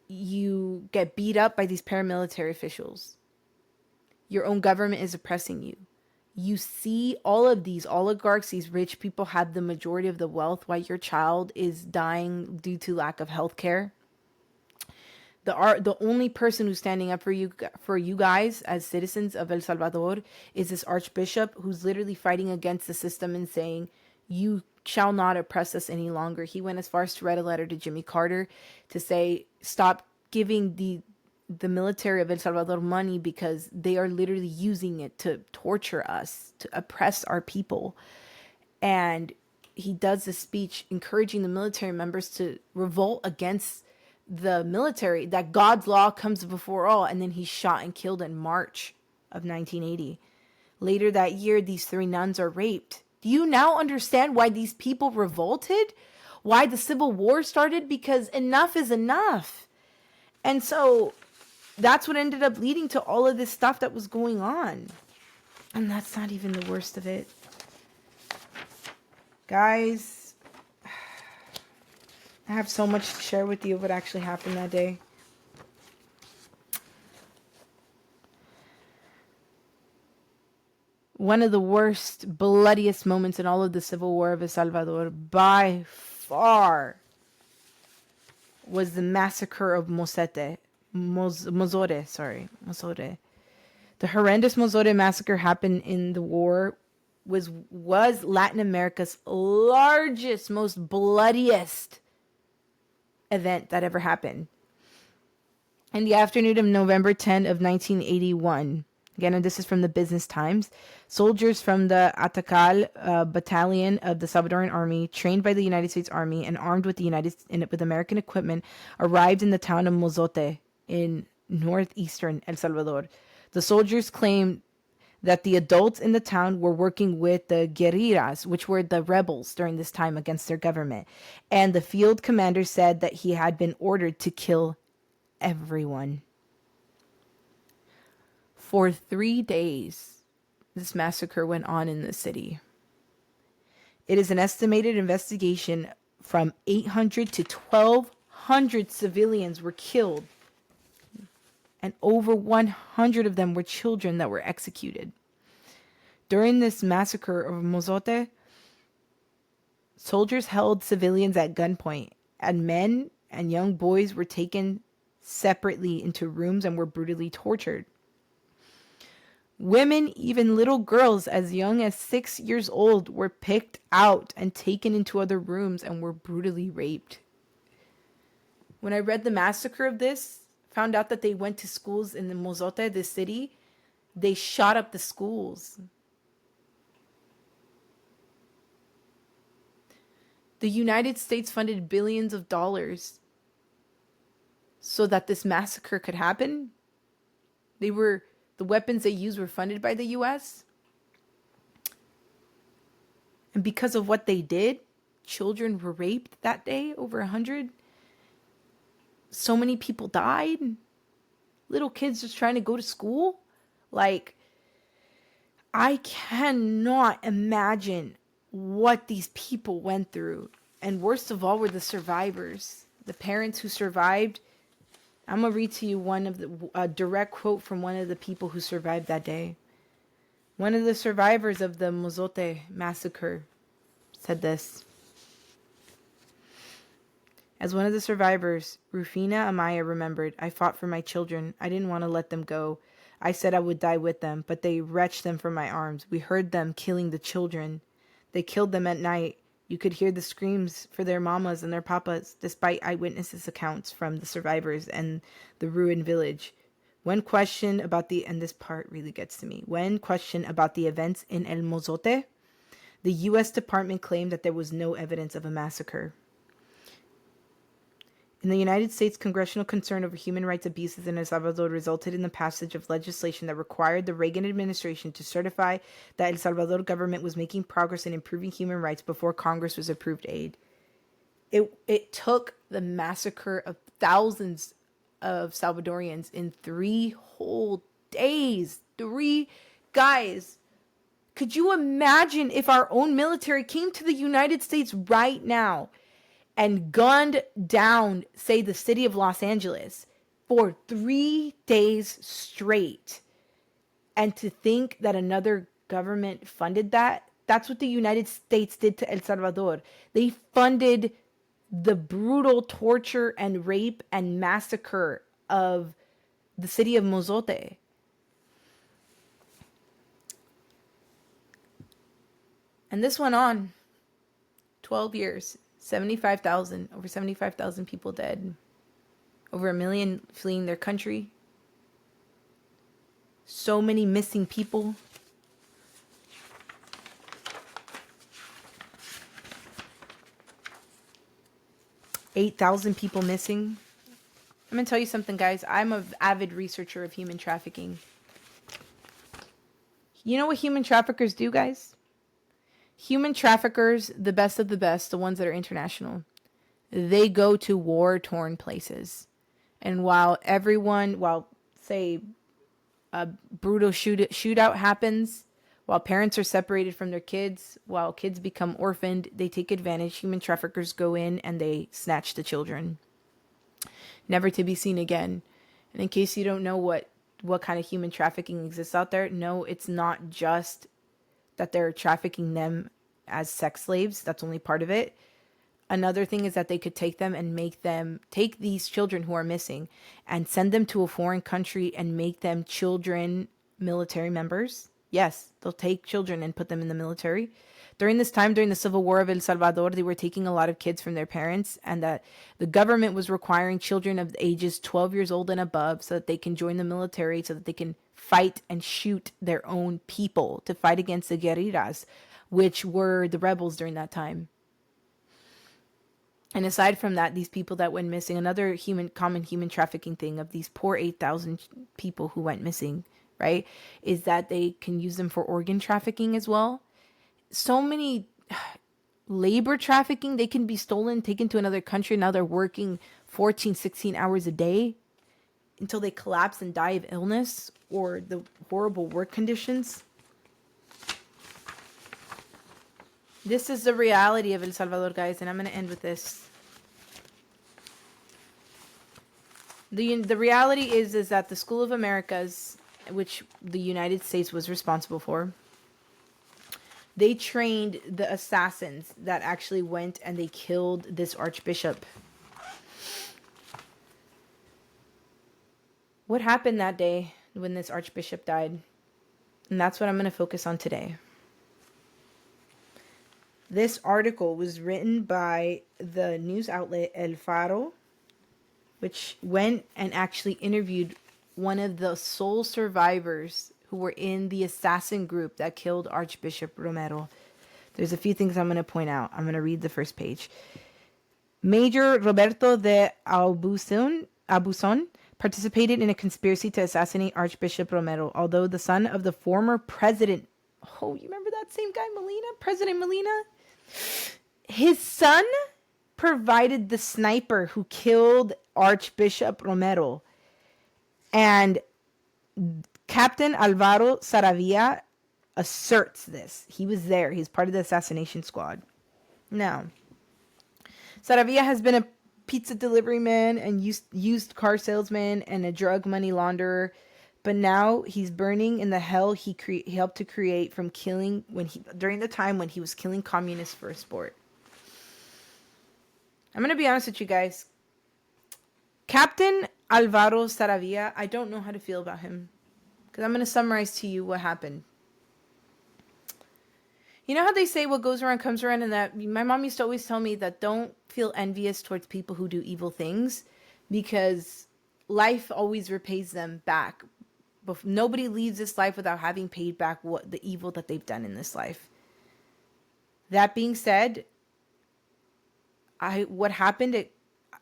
S6: you get beat up by these paramilitary officials. Your own government is oppressing you. You see all of these oligarchs, these rich people have the majority of the wealth while your child is dying due to lack of health care. The only person who's standing up for you guys as citizens of El Salvador is this archbishop who's literally fighting against the system and saying, you shall not oppress us any longer. He went as far as to write a letter to Jimmy Carter to say, stop giving the military of El Salvador money because they are literally using it to torture us, to oppress our people. And he does this speech encouraging the military members to revolt against the military, that God's law comes before all. And then he's shot and killed in March of 1980. Later that year, these 3 nuns are raped. Do you now understand why these people revolted? Why the Civil War started? Because enough is enough. And so that's what ended up leading to all of this stuff that was going on. And that's not even the worst of it. Guys, I have so much to share with you of what actually happened that day. One of the worst, bloodiest moments in all of the Civil War of El Salvador, by far, was the massacre of Mozote. The horrendous Mozote massacre happened in the war, was Latin America's largest, most bloodiest event that ever happened. In the afternoon of November 10 of 1981, again, and this is from the Business Times, soldiers from the Atacal battalion of the Salvadorian army, trained by the United States Army and armed with with American equipment, arrived in the town of Mozote in northeastern El Salvador. The soldiers claimed that the adults in the town were working with the guerrillas, which were the rebels during this time against their government. And the field commander said that he had been ordered to kill everyone. For 3 days, this massacre went on in the city. It is an estimated investigation from 800 to 1,200 civilians were killed, and over 100 of them were children that were executed. During this massacre of Mozote, soldiers held civilians at gunpoint, and men and young boys were taken separately into rooms and were brutally tortured. Women, even little girls as young as 6 years old, were picked out and taken into other rooms and were brutally raped. When I read the massacre of this, found out that they went to schools in the Mozote, the city, they shot up the schools. The United States funded billions of dollars so that this massacre could happen. The weapons they used were funded by the US. And because of what they did, children were raped that day, over 100. So many people died. Little kids just trying to go to school. Like, I cannot imagine what these people went through. And worst of all were the survivors. The parents who survived. I'm going to read to you a direct quote from one of the people who survived that day. One of the survivors of the Mozote massacre said this. As one of the survivors, Rufina Amaya remembered, I fought for my children. I didn't want to let them go. I said I would die with them, but they wrenched them from my arms. We heard them killing the children. They killed them at night. You could hear the screams for their mamas and their papas, despite eyewitnesses' accounts from the survivors and the ruined village. When questioned about and this part really gets to me, when questioned about the events in El Mozote, the U.S. Department claimed that there was no evidence of a massacre. In the United States, congressional concern over human rights abuses in El Salvador resulted in the passage of legislation that required the Reagan administration to certify that El Salvador government was making progress in improving human rights before Congress was approved aid. It took the massacre of thousands of Salvadorians in 3 whole days. 3 guys. Could you imagine if our own military came to the United States right now and gunned down, say, the city of Los Angeles for 3 days straight? And to think that another government funded that, that's what the United States did to El Salvador. They funded the brutal torture and rape and massacre of the city of Mozote. And this went on 12 years. Over 75,000 people dead. Over 1 million fleeing their country. So many missing people. $8,000 people missing. I'm going to tell you something, guys. I'm an avid researcher of human trafficking. You know what human traffickers do, guys? Human traffickers, the best of the best, the ones that are international, they go to war-torn places. And while say, a brutal shootout happens, while parents are separated from their kids, while kids become orphaned, they take advantage. Human traffickers go in and they snatch the children. Never to be seen again. And in case you don't know what kind of human trafficking exists out there, no, it's not just that they're trafficking them as sex slaves. That's only part of it. Another thing is that they could take them and take these children who are missing and send them to a foreign country and make them children military members. Yes, they'll take children and put them in the military. During this time, during the Civil War of El Salvador, they were taking a lot of kids from their parents, and that the government was requiring children of ages 12 years old and above so that they can join the military, so that they can fight and shoot their own people, to fight against the guerrillas, which were the rebels during that time. And aside from that, these people that went missing, another common human trafficking thing of these poor 8,000 people who went missing, right, is that they can use them for organ trafficking as well. So many labor trafficking, they can be stolen, taken to another country. Now they're working 14, 16 hours a day until they collapse and die of illness or the horrible work conditions. This is the reality of El Salvador, guys, and I'm going to end with this. The reality is that the School of Americas, which the United States was responsible for, They trained the assassins that actually went and they killed this archbishop. What happened that day when this archbishop died? And that's what I'm going to focus on today. This article was written by the news outlet El Faro, which went and actually interviewed one of the sole survivors who were in the assassin group that killed Archbishop Romero. There's a few things I'm going to point out. I'm going to read the first page. Major Roberto de Abuson participated in a conspiracy to assassinate Archbishop Romero, although the son of the former president. Oh, you remember that same guy, Molina? President Molina? His son provided the sniper who killed Archbishop Romero. And Captain Alvaro Saravia asserts this. He was there. He's part of the assassination squad. Now, Saravia has been a pizza delivery man and used car salesman and a drug money launderer. But now he's burning in the hell he helped to create from killing during the time when he was killing communists for a sport. I'm going to be honest with you guys. Captain Alvaro Saravia, I don't know how to feel about him. Because I'm going to summarize to you what happened. You know how they say what goes around comes around, and that my mom used to always tell me that don't feel envious towards people who do evil things, because life always repays them back. But nobody leaves this life without having paid back what the evil that they've done in this life. That being said, what happened at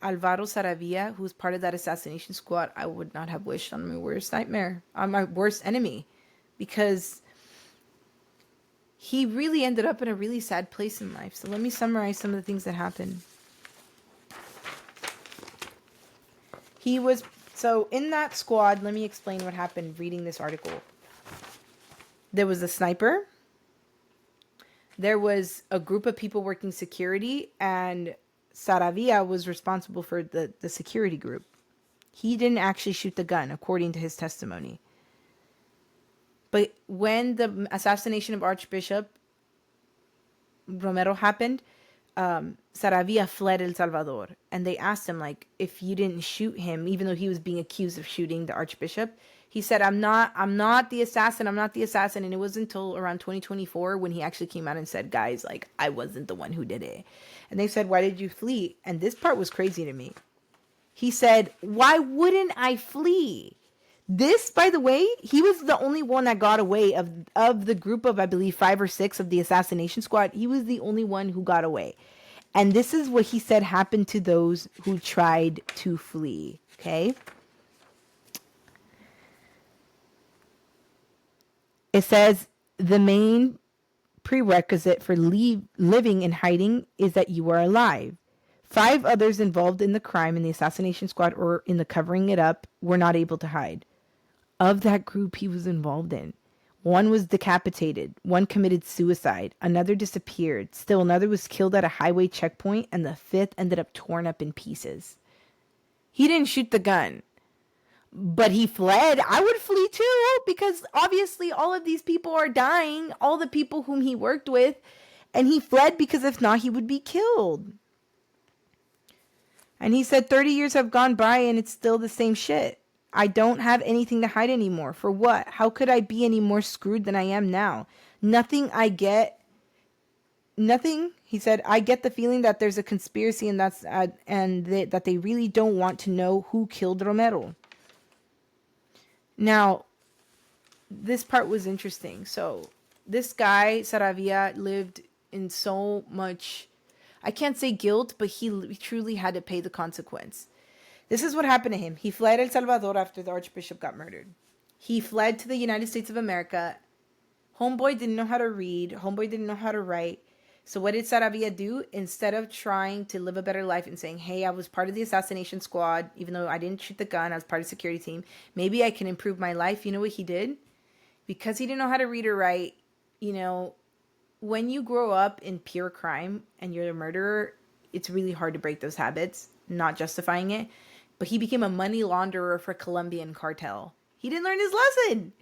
S6: Alvaro Saravia, who was part of that assassination squad, I would not have wished on my worst nightmare, on my worst enemy, because he really ended up in a really sad place in life. So let me summarize some of the things that happened. So in that squad, let me explain what happened reading this article. There was a sniper. There was a group of people working security, and Saravia was responsible for the security group. He didn't actually shoot the gun, according to his testimony. But when the assassination of Archbishop Romero happened, Saravia fled El Salvador. And they asked him, like, if you didn't shoot him, even though he was being accused of shooting the Archbishop, he said, I'm not the assassin. I'm not the assassin. And it wasn't until around 2024 when he actually came out and said, guys, like, I wasn't the one who did it. And they said, why did you flee? And this part was crazy to me. He said, why wouldn't I flee? This, by the way, he was the only one that got away of the group of, I believe, 5 or 6 of the assassination squad. He was the only one who got away. And this is what he said happened to those who tried to flee. Okay? It says the main prerequisite for living in hiding is that you are alive. 5 others involved in the crime in the assassination squad or in the covering it up were not able to hide. Of that group he was involved in, 1 was decapitated, 1 committed suicide, another disappeared, still another was killed at a highway checkpoint, and the 5th ended up torn up in pieces. He didn't shoot the gun, but he fled. I would flee too, because obviously all of these people are dying, all the people whom he worked with, and he fled because if not, he would be killed. And he said 30 years have gone by and it's still the same shit. I don't have anything to hide anymore. For what? How could I be any more screwed than I am now? Nothing. He said, I get the feeling that there's a conspiracy and that they really don't want to know who killed Romero. Now, this part was interesting. So this guy, Saravia, lived in so much, I can't say guilt, but he truly had to pay the consequence. This is what happened to him. He fled El Salvador after the Archbishop got murdered. He fled to the United States of America. Homeboy didn't know how to read. Homeboy didn't know how to write. So what did Saravia do? Instead of trying to live a better life and saying, hey, I was part of the assassination squad, even though I didn't shoot the gun, I was part of the security team, maybe I can improve my life. You know what he did? Because he didn't know how to read or write, when you grow up in pure crime and you're a murderer, it's really hard to break those habits, not justifying it. But he became a money launderer for Colombian cartel. He didn't learn his lesson.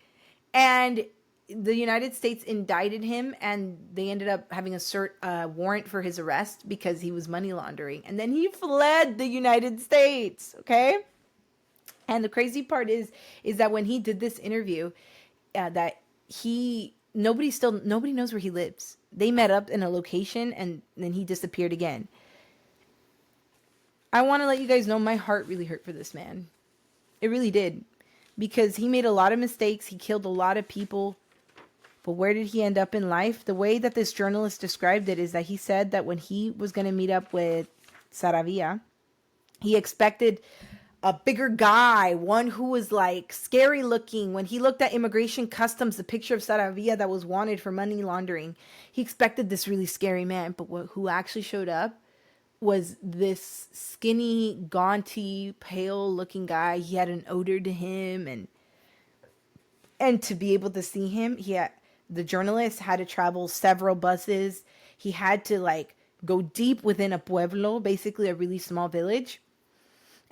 S6: And the United States indicted him, and they ended up having a warrant for his arrest because he was money laundering. And then he fled the United States, okay? And the crazy part is that when he did this interview, nobody knows where he lives. They met up in a location, and then he disappeared again. I want to let you guys know my heart really hurt for this man. It really did. Because he made a lot of mistakes. He killed a lot of people. But where did he end up in life? The way that this journalist described it is that he said that when he was going to meet up with Saravia, he expected a bigger guy, one who was like scary looking. When he looked at immigration customs, the picture of Saravia that was wanted for money laundering, he expected this really scary man. But who actually showed up was this skinny, gaunty, pale looking guy. He had an odor to him, and to be able to see him, the journalist had to travel several buses. He had to like go deep within a pueblo, basically a really small village.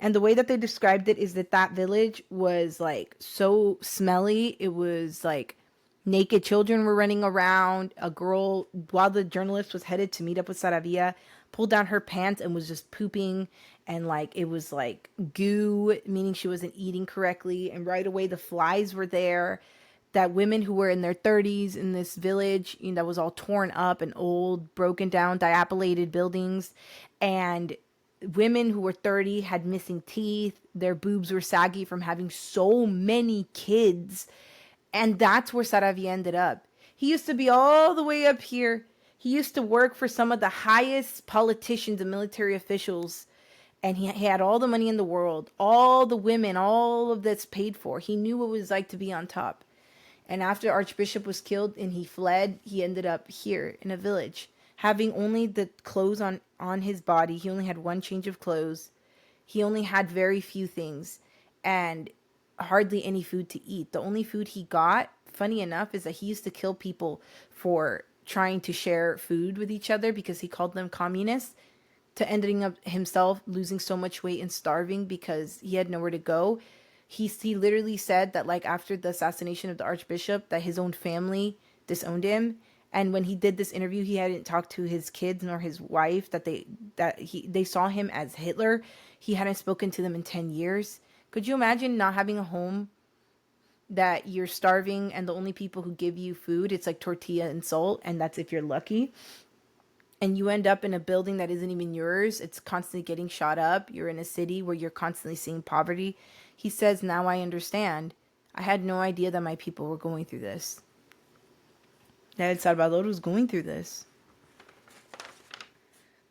S6: And the way that they described it is that village was like so smelly. It was like naked children were running around. A girl, while the journalist was headed to meet up with Saravia, pulled down her pants and was just pooping. And like it was like goo, meaning she wasn't eating correctly. And right away the flies were there. That women who were in their 30s in this village, that was all torn up and old, broken down, dilapidated buildings. And women who were 30 had missing teeth. Their boobs were saggy from having so many kids. And that's where Saravia ended up. He used to be all the way up here. He used to work for some of the highest politicians and military officials. And he had all the money in the world, all the women, all of that's paid for. He knew what it was like to be on top. And after Archbishop was killed and he fled, he ended up here in a village, having only the clothes on his body. He only had one change of clothes. He only had very few things and hardly any food to eat. The only food he got, funny enough, is that he used to kill people for trying to share food with each other because he called them communists, to ending up himself losing so much weight and starving because he had nowhere to go. He literally said that like after the assassination of the Archbishop that his own family disowned him. And when he did this interview, he hadn't talked to his kids nor his wife, that they saw him as Hitler. He hadn't spoken to them in 10 years. Could you imagine not having a home, that you're starving and the only people who give you food, it's like tortilla and salt, and that's if you're lucky. And you end up in a building that isn't even yours. It's constantly getting shot up. You're in a city where you're constantly seeing poverty. He says, now I understand. I had no idea that my people were going through this. That El Salvador was going through this.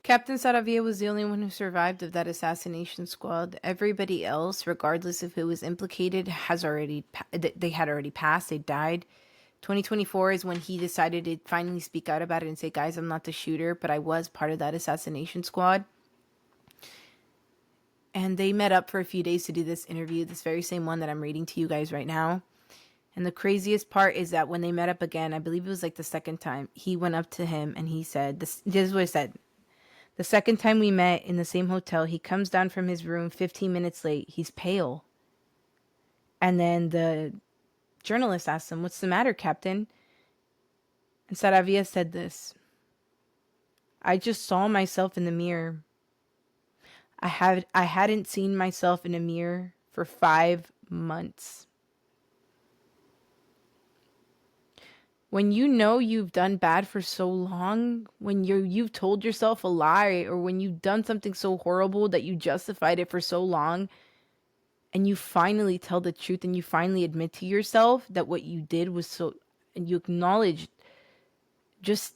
S6: Captain Saravia was the only one who survived of that assassination squad. Everybody else, regardless of who was implicated, they had already passed. They died. 2024 is when he decided to finally speak out about it and say, guys, I'm not the shooter, but I was part of that assassination squad. And they met up for a few days to do this interview, this very same one that I'm reading to you guys right now. And the craziest part is that when they met up again, I believe it was like the second time, he went up to him and he said, this is what he said. The second time we met in the same hotel, he comes down from his room 15 minutes late. He's pale. And then the journalist asked him, what's the matter, Captain? And Saravia said this: I just saw myself in the mirror. I hadn't seen myself in a mirror for 5 months. When you know you've done bad for so long, when you've told yourself a lie, or when you've done something so horrible that you justified it for so long, and you finally tell the truth and you finally admit to yourself that what you did was so, and you acknowledge just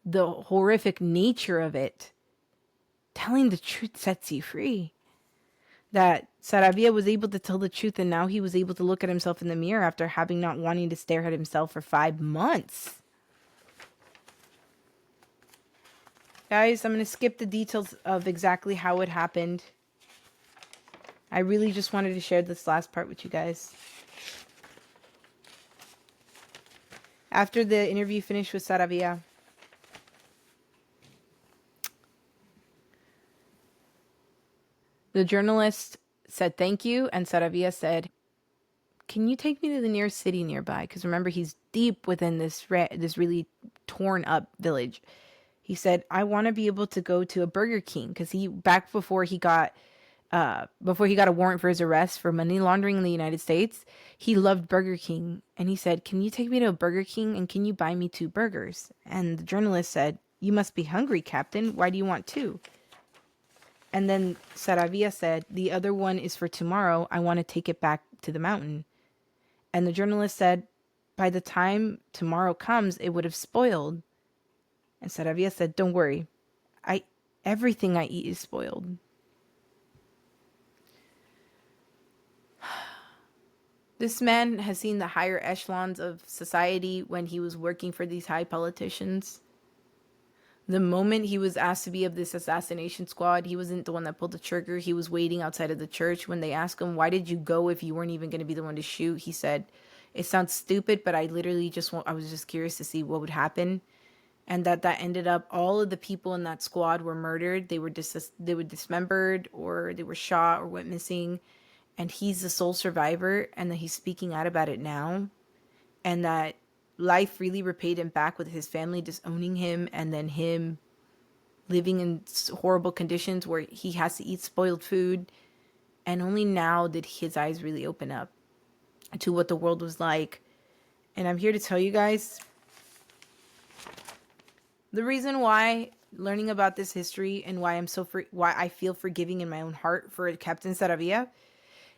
S6: the horrific nature of it, telling the truth sets you free. That Saravia was able to tell the truth, and now he was able to look at himself in the mirror after having not wanting to stare at himself for 5 months. Guys, I'm going to skip the details of exactly how it happened. I really just wanted to share this last part with you guys. After the interview finished with Saravia, the journalist said thank you, and Saravia said, can you take me to the nearest city nearby? Because remember, he's deep within this really torn up village. He said, I want to be able to go to a Burger King, because back before he got a warrant for his arrest for money laundering in the United States, he loved Burger King. And he said, can you take me to a Burger King and can you buy me 2 burgers? And the journalist said, you must be hungry, Captain. Why do you want 2? And then Saravia said, the other one is for tomorrow. I want to take it back to the mountain. And the journalist said, by the time tomorrow comes, it would have spoiled. And Saravia said, don't worry. Everything I eat is spoiled. This man has seen the higher echelons of society when he was working for these high politicians. The moment he was asked to be of this assassination squad, he wasn't the one that pulled the trigger. He was waiting outside of the church. When they asked him, why did you go if you weren't even going to be the one to shoot? He said, it sounds stupid, but I literally I was just curious to see what would happen. And that ended up, all of the people in that squad were murdered. They were dismembered, or they were shot or went missing. And he's the sole survivor, and that he's speaking out about it now. And that life really repaid him back with his family disowning him, and then him living in horrible conditions where he has to eat spoiled food. And only now did his eyes really open up to what the world was like. And I'm here to tell you guys, the reason why learning about this history and why why I feel forgiving in my own heart for Captain Saravia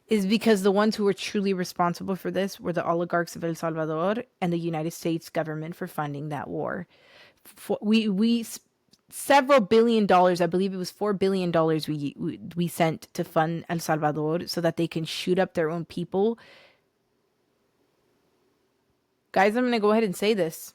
S6: is because the ones who were truly responsible for this were the oligarchs of El Salvador and the United States government for funding that war. Several billion dollars, I believe it was $4 billion we sent to fund El Salvador so that they can shoot up their own people. Guys, I'm going to go ahead and say this.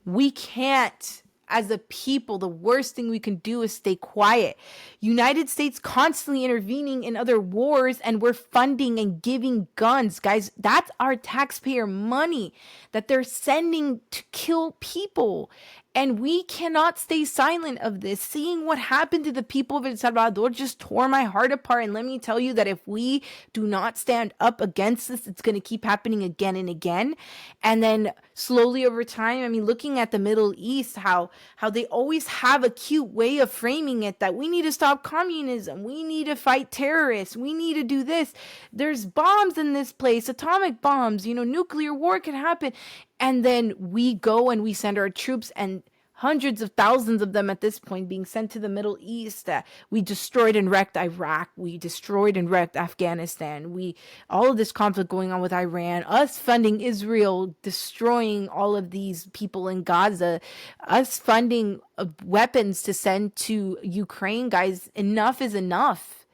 S6: We can't, as a people, the worst thing we can do is stay quiet. United States constantly intervening in other wars, and we're funding and giving guns. Guys, that's our taxpayer money that they're sending to kill people. And we cannot stay silent of this. Seeing what happened to the people of El Salvador just tore my heart apart. And let me tell you that if we do not stand up against this, it's going to keep happening again and again. And then slowly over time, I mean, looking at the Middle East, how they always have a cute way of framing it, that we need to stop communism. We need to fight terrorists. We need to do this. There's bombs in this place, atomic bombs, nuclear war can happen. And then we go and we send our troops, and hundreds of thousands of them at this point being sent to the Middle East. We destroyed and wrecked Iraq. We destroyed and wrecked Afghanistan. All of this conflict going on with Iran, us funding Israel, destroying all of these people in Gaza, us funding weapons to send to Ukraine. Guys, enough is enough.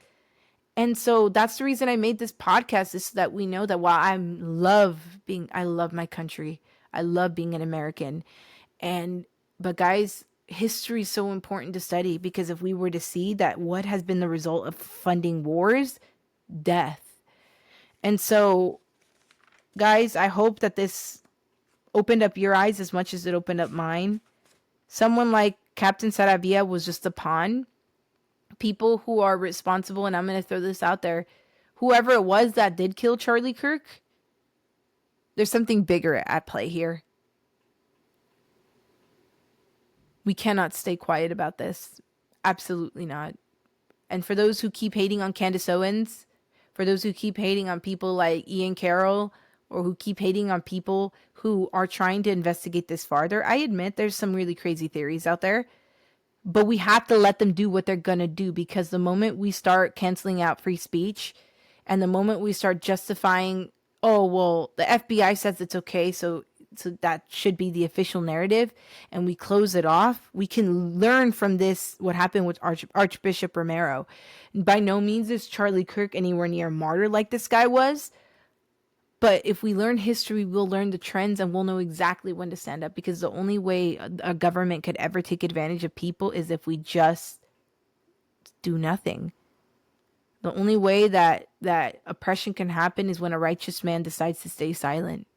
S6: And so that's the reason I made this podcast, is so that we know that while I love my country, I love being an American. But guys, history is so important to study, because if we were to see that what has been the result of funding wars, death. And so, guys, I hope that this opened up your eyes as much as it opened up mine. Someone like Captain Saravia was just a pawn. People who are responsible, and I'm going to throw this out there, whoever it was that did kill Charlie Kirk, there's something bigger at play here. We cannot stay quiet about this. Absolutely not. And for those who keep hating on Candace Owens, for those who keep hating on people like Ian Carroll, or who keep hating on people who are trying to investigate this farther, I admit there's some really crazy theories out there. But we have to let them do what they're going to do, because the moment we start canceling out free speech, and the moment we start justifying, oh, well, the FBI says it's okay, so that should be the official narrative, and we close it off, we can learn from this what happened with Archbishop Romero. By no means is Charlie Kirk anywhere near a martyr like this guy was. But if we learn history, we'll learn the trends, and we'll know exactly when to stand up, because the only way a government could ever take advantage of people is if we just do nothing. The only way that oppression can happen is when a righteous man decides to stay silent.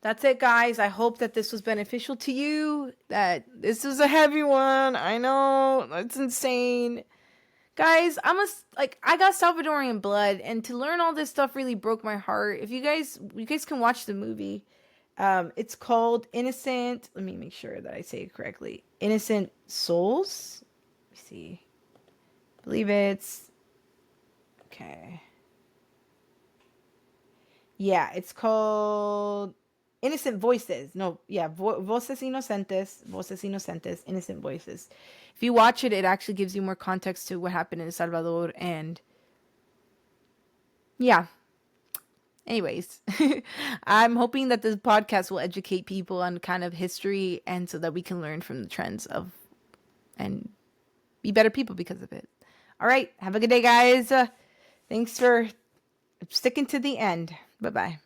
S6: That's it, guys. I hope that this was beneficial to you, that this was a heavy one. I know, it's insane. Guys, I got Salvadorian blood, and to learn all this stuff really broke my heart. If you guys can watch the movie. It's called Innocent. Let me make sure that I say it correctly. Innocent Souls. Let me see. I believe it's okay. Yeah, it's called Innocent Voices. No, yeah, Voces Inocentes, Innocent Voices. If you watch it, it actually gives you more context to what happened in El Salvador, and yeah. Anyways, I'm hoping that this podcast will educate people on kind of history, and so that we can learn from the trends of and be better people because of it. All right, have a good day, guys. Thanks for sticking to the end. Bye-bye.